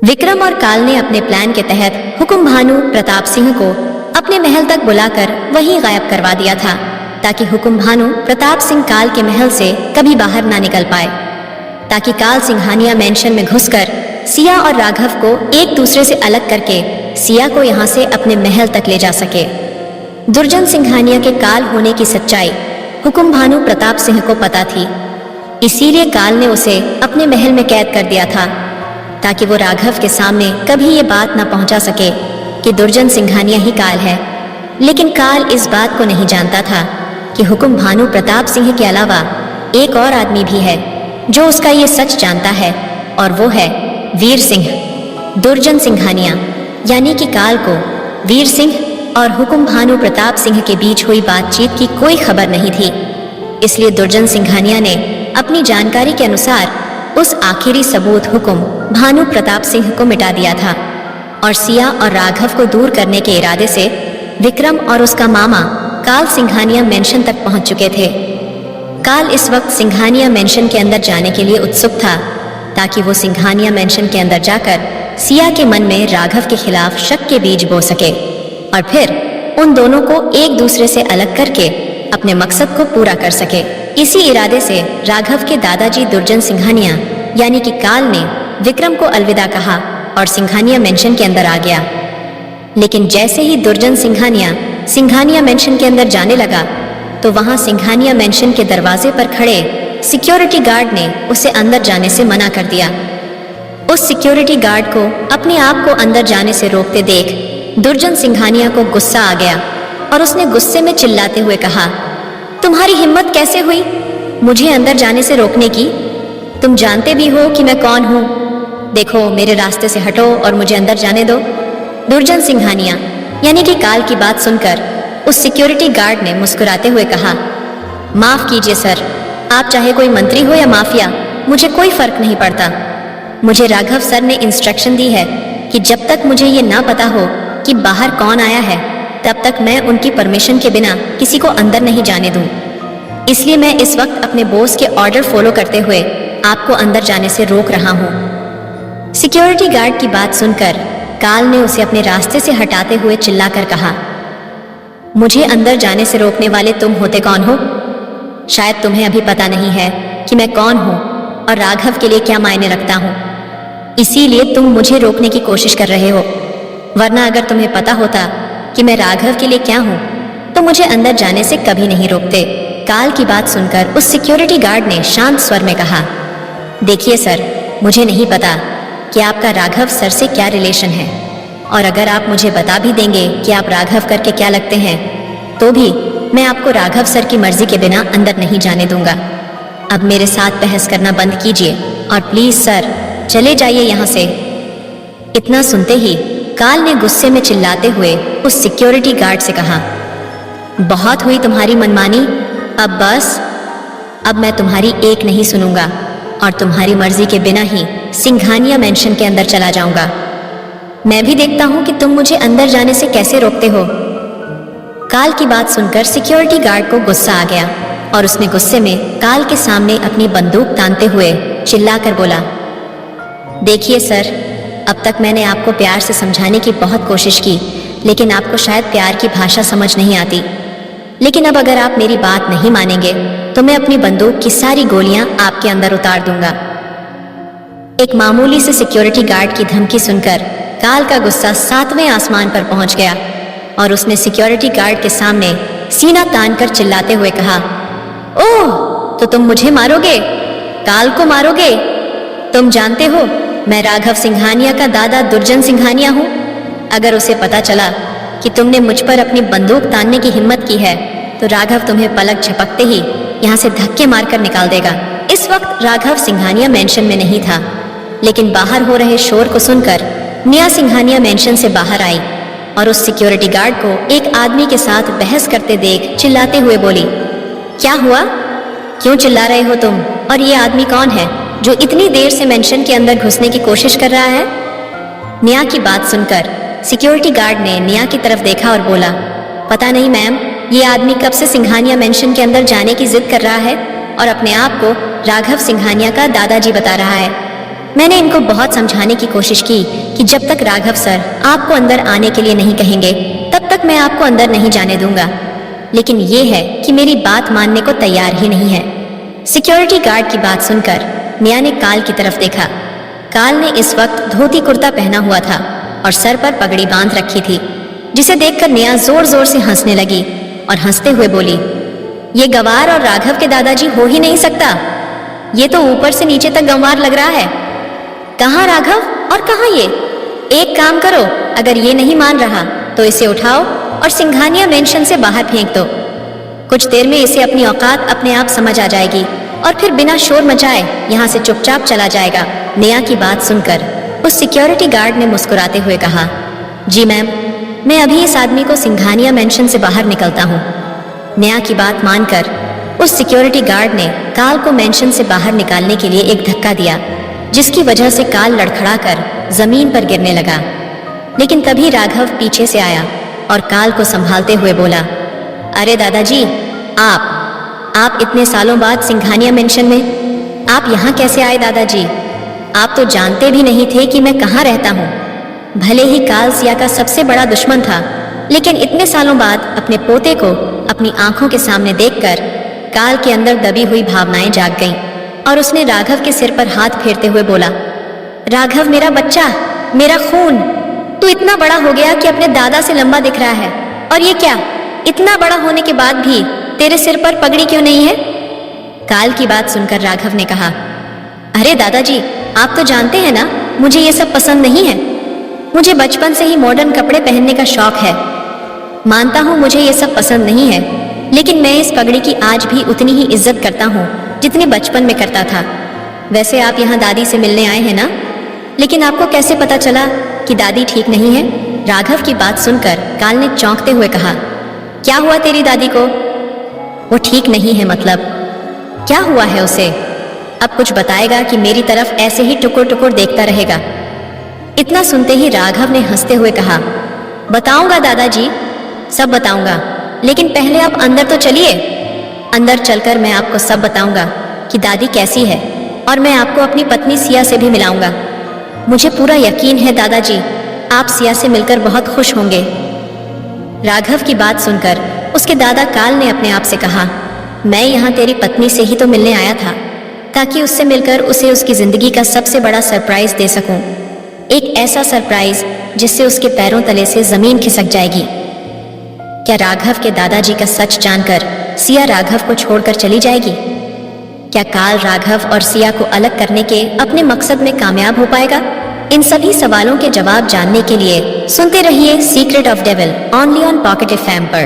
विक्रम और काल ने अपने प्लान के तहत हुकुम भानु प्रताप सिंह को अपने महल तक बुलाकर वहीं गायब करवा दिया था, ताकि हुकुम भानु प्रताप सिंह काल के महल से कभी बाहर ना निकल पाए, ताकि काल सिंघानिया मेंशन में घुसकर सिया और राघव को एक दूसरे से अलग करके सिया को यहाँ से अपने महल तक ले जा सके। दुर्जन सिंघानिया के काल होने की सच्चाई हुकुम भानु प्रताप सिंह को पता थी, इसीलिए काल ने उसे अपने महल में कैद कर दिया था, ताकि वो राघव के सामने कभी ये बात ना पहुंचा सके कि दुर्जन सिंघानिया ही काल है। लेकिन काल इस बात को नहीं जानता था कि हुकुम भानु प्रताप सिंह के अलावा एक और आदमी भी है जो उसका ये सच जानता है, और वो है वीर सिंह। दुर्जन सिंघानिया यानी कि काल को वीर सिंह और हुकुम भानु प्रताप सिंह के बीच हुई बातचीत की कोई खबर नहीं थी, इसलिए दुर्जन सिंघानिया ने अपनी जानकारी के अनुसार उस आखिरी सबूत हुकुम भानु प्रताप सिंह को मिटा दिया था, और सिया और राघव को दूर करने के इरादे से विक्रम और उसका मामा काल सिंघानिया मेंशन तक पहुंच चुके थे। काल इस वक्त सिंघानिया मेंशन के अंदर जाने के लिए उत्सुक था, ताकि वो सिंघानिया मेंशन के अंदर जाकर सिया के मन में राघव के खिलाफ शक के बीज बो सके, और फिर उन दोनों को एक दूसरे से अलग करके अपने मकसद को पूरा कर सके। इसी इरादे से राघव के दादाजी दुर्जन सिंघानिया यानी कि काल ने विक्रम को अलविदा कहा और सिंघानिया मेंशन के अंदर आ गया। लेकिन जैसे ही दुर्जन सिंघानिया मेंशन के अंदर जाने लगा, तो वहां सिंघानिया मेंशन के दरवाजे पर खड़े सिक्योरिटी गार्ड ने उसे अंदर जाने से मना कर दिया। उस सिक्योरिटी गार्ड को अपने आप को अंदर जाने से रोकते देख दुर्जन सिंघानिया को गुस्सा आ गया, और उसने गुस्से में चिल्लाते हुए कहा, तुम्हारी हिम्मत कैसे हुई मुझे अंदर जाने से रोकने की? तुम जानते भी हो कि मैं कौन हूँ। देखो, मेरे रास्ते से हटो और मुझे अंदर जाने दो। दुर्जन सिंघानिया यानी कि काल की बात सुनकर उस सिक्योरिटी गार्ड ने मुस्कुराते हुए कहा, माफ कीजिए सर, आप चाहे कोई मंत्री हो या माफिया, मुझे कोई फर्क नहीं पड़ता। मुझे राघव सर ने इंस्ट्रक्शन दी है कि जब तक मुझे ये ना पता हो कि बाहर कौन आया है, तब तक मैं उनकी परमिशन के बिना किसी को अंदर नहीं जाने दूं। इसलिए मैं इस वक्त अपने बॉस के ऑर्डर फॉलो करते हुए आपको अंदर जाने से रोक रहा हूं। सिक्योरिटी गार्ड की बात सुनकर काल ने उसे अपने रास्ते से हटाते हुए चिल्लाकर कहा, मुझे अंदर जाने से रोकने वाले तुम होते कौन हो? शायद तुम्हें अभी पता नहीं है कि मैं कौन हूं और राघव के लिए क्या मायने रखता हूं, इसीलिए तुम मुझे रोकने की कोशिश कर रहे हो। वरना अगर तुम्हें पता होता कि मैं राघव के लिए क्या हूं, तो मुझे अंदर जाने से कभी नहीं रोकते। काल की बात सुनकर उस सिक्योरिटी गार्ड ने शांत स्वर में कहा, देखिए सर, मुझे नहीं पता कि आपका राघव सर से क्या रिलेशन है, और अगर आप मुझे बता भी देंगे कि आप राघव करके क्या लगते हैं, तो भी मैं आपको राघव सर की मर्जी के बिना अंदर नहीं जाने दूंगा। अब मेरे साथ बहस करना बंद कीजिए और प्लीज सर चले जाइए यहाँ से। इतना सुनते ही काल ने गुस्से में चिल्लाते हुए उस सिक्योरिटी गार्ड से कहा, बहुत हुई तुम्हारी मनमानी, अब बस। अब मैं तुम्हारी एक नहीं सुनूंगा और तुम्हारी मर्जी के बिना ही सिंघानिया मेंशन के अंदर चला जाऊंगा। मैं भी देखता हूं कि तुम मुझे अंदर जाने से कैसे रोकते हो। काल की बात सुनकर सिक्योरिटी गार्ड को गुस्सा आ गया, और उसने गुस्से में काल के सामने अपनी बंदूक तानते हुए चिल्लाकर बोला, देखिए सर, अब तक मैंने आपको प्यार से समझाने की बहुत कोशिश की, लेकिन आपको शायद प्यार की भाषा समझ नहीं आती। लेकिन अब अगर आप मेरी बात नहीं मानेंगे, तो मैं अपनी बंदूक की सारी गोलियां आपके अंदर उतार दूंगा। एक मामूली से सिक्योरिटी गार्ड की धमकी सुनकर काल का गुस्सा 7वें आसमान पर पहुंच गया, और उसने सिक्योरिटी गार्ड के सामने सीना तानकर चिल्लाते हुए कहा, ओह, तो तुम मुझे मारोगे? काल को मारोगे? तुम जानते हो मैं राघव सिंघानिया का दादा दुर्जन सिंघानिया हूं। अगर उसे पता चला कि तुमने मुझ पर अपनी बंदूक तानने की हिम्मत की है, तो राघव तुम्हें पलक झपकते ही यहाँ से धक्के मारकर निकाल देगा। इस वक्त राघव सिंघानिया मेंशन में नहीं था, लेकिन बाहर हो रहे शोर को सुनकर निया सिंघानिया मेंशन से बाहर आई, और उस सिक्योरिटी गार्ड को एक आदमी के साथ बहस करते देख चिल्लाते हुए बोली, क्या हुआ? क्यों चिल्ला रहे हो तुम? और ये आदमी कौन है जो इतनी देर से मेंशन के अंदर घुसने की कोशिश कर रहा है? निया की बात सुनकर सिक्योरिटी गार्ड ने निया की तरफ देखा और बोला, पता नहीं मैम, ये आदमी कब से सिंघानिया मेंशन के अंदर जाने की जिद कर रहा है और अपने आप को राघव सिंघानिया का दादाजी बता रहा है। मैंने इनको बहुत समझाने की कोशिश की कि जब तक राघव सर आपको अंदर आने के लिए नहीं कहेंगे तब तक मैं आपको अंदर नहीं जाने दूंगा, लेकिन ये है कि मेरी बात मानने को तैयार ही नहीं है। सिक्योरिटी गार्ड की बात सुनकर नेहा ने काल की तरफ देखा। काल ने इस वक्त धोती कुर्ता पहना हुआ था और सर पर पगड़ी बांध रखी थी, जिसे देखकर नेहा जोर जोर से हंसने लगी और हंसते हुए बोली, ये गंवार और राघव के दादाजी हो ही नहीं सकता। ये तो ऊपर से नीचे तक गंवार लग रहा है। कहाँ राघव और कहाँ ये? एक काम करो, अगर ये नहीं मान रहा तो इसे उठाओ और सिंघानिया मेंशन से बाहर फेंक दो। कुछ देर में इसे अपनी औकात अपने आप समझ आ जाएगी और फिर बिना शोर मचाए यहाँ से चुपचाप चला जाएगा। नेहा की बात सुनकर उस सिक्योरिटी गार्ड ने मुस्कुराते हुए कहा, जी मैम, मैं अभी इस आदमी को सिंघानिया मेंशन से बाहर निकलता हूँ। नेहा की बात मानकर उस सिक्योरिटी गार्ड ने काल को मेंशन से बाहर निकालने के लिए एक धक्का दिया, जिसकी वजह से काल लड़खड़ाकर जमीन पर गिरने लगा। लेकिन तभी राघव पीछे से आया और काल को संभालते हुए बोला, अरे दादाजी, आप इतने सालों बाद सिंघानिया मेंशन में, आप यहाँ कैसे आए दादाजी? आप तो जानते भी नहीं थे कि मैं कहाँ रहता हूँ। भले ही काल सिया का सबसे बड़ा दुश्मन था, लेकिन इतने सालों बाद अपने पोते को अपनी आंखों के सामने देखकर काल के अंदर दबी हुई भावनाएं जाग गईं और उसने राघव के सिर पर हाथ फेरते हुए बोला, राघव मेरा बच्चा, मेरा खून, तू इतना बड़ा हो गया कि अपने दादा से लंबा दिख रहा है, और ये क्या, इतना बड़ा होने के बाद भी तेरे सिर पर पगड़ी क्यों नहीं है? काल की बात सुनकर राघव ने कहा, अरे दादाजी, आप तो जानते हैं ना, मुझे ये सब पसंद नहीं है। मुझे बचपन से ही मॉडर्न कपड़े पहनने का शौक है। मानता हूँ मुझे ये सब पसंद नहीं है, लेकिन मैं इस पगड़ी की आज भी उतनी ही इज्जत करता हूँ जितनी बचपन में करता था। वैसे आप यहाँ दादी से मिलने आए हैं ना, लेकिन आपको कैसे पता चला कि दादी ठीक नहीं है? राघव की बात सुनकर काल ने चौंकते हुए कहा, क्या हुआ तेरी दादी को? वो ठीक नहीं है मतलब? क्या हुआ है उसे? अब कुछ बताएगा कि मेरी तरफ ऐसे ही टुकुर टुकुर देखता रहेगा? इतना सुनते ही राघव ने हंसते हुए कहा, बताऊंगा दादाजी, सब बताऊंगा, लेकिन पहले आप अंदर तो चलिए। अंदर चलकर मैं आपको सब बताऊंगा कि दादी कैसी है, और मैं आपको अपनी पत्नी सिया से भी मिलाऊंगा। मुझे पूरा यकीन है दादाजी, आप सिया से मिलकर बहुत खुश होंगे। राघव की बात सुनकर उसके दादा काल ने अपने आप से कहा, मैं यहाँ तेरी पत्नी से ही तो मिलने आया था, ताकि उससे मिलकर उसे उसकी जिंदगी का सबसे बड़ा सरप्राइज दे सकूं। एक ऐसा सरप्राइज जिससे उसके पैरों तले से जमीन खिसक जाएगी। क्या राघव के दादाजी का सच जानकर सिया राघव को छोड़कर चली जाएगी? क्या काल राघव और सिया को अलग करने के अपने मकसद में कामयाब हो पाएगा? इन सभी सवालों के जवाब जानने के लिए सुनते रहिए secret of devil only on pocket FM पर।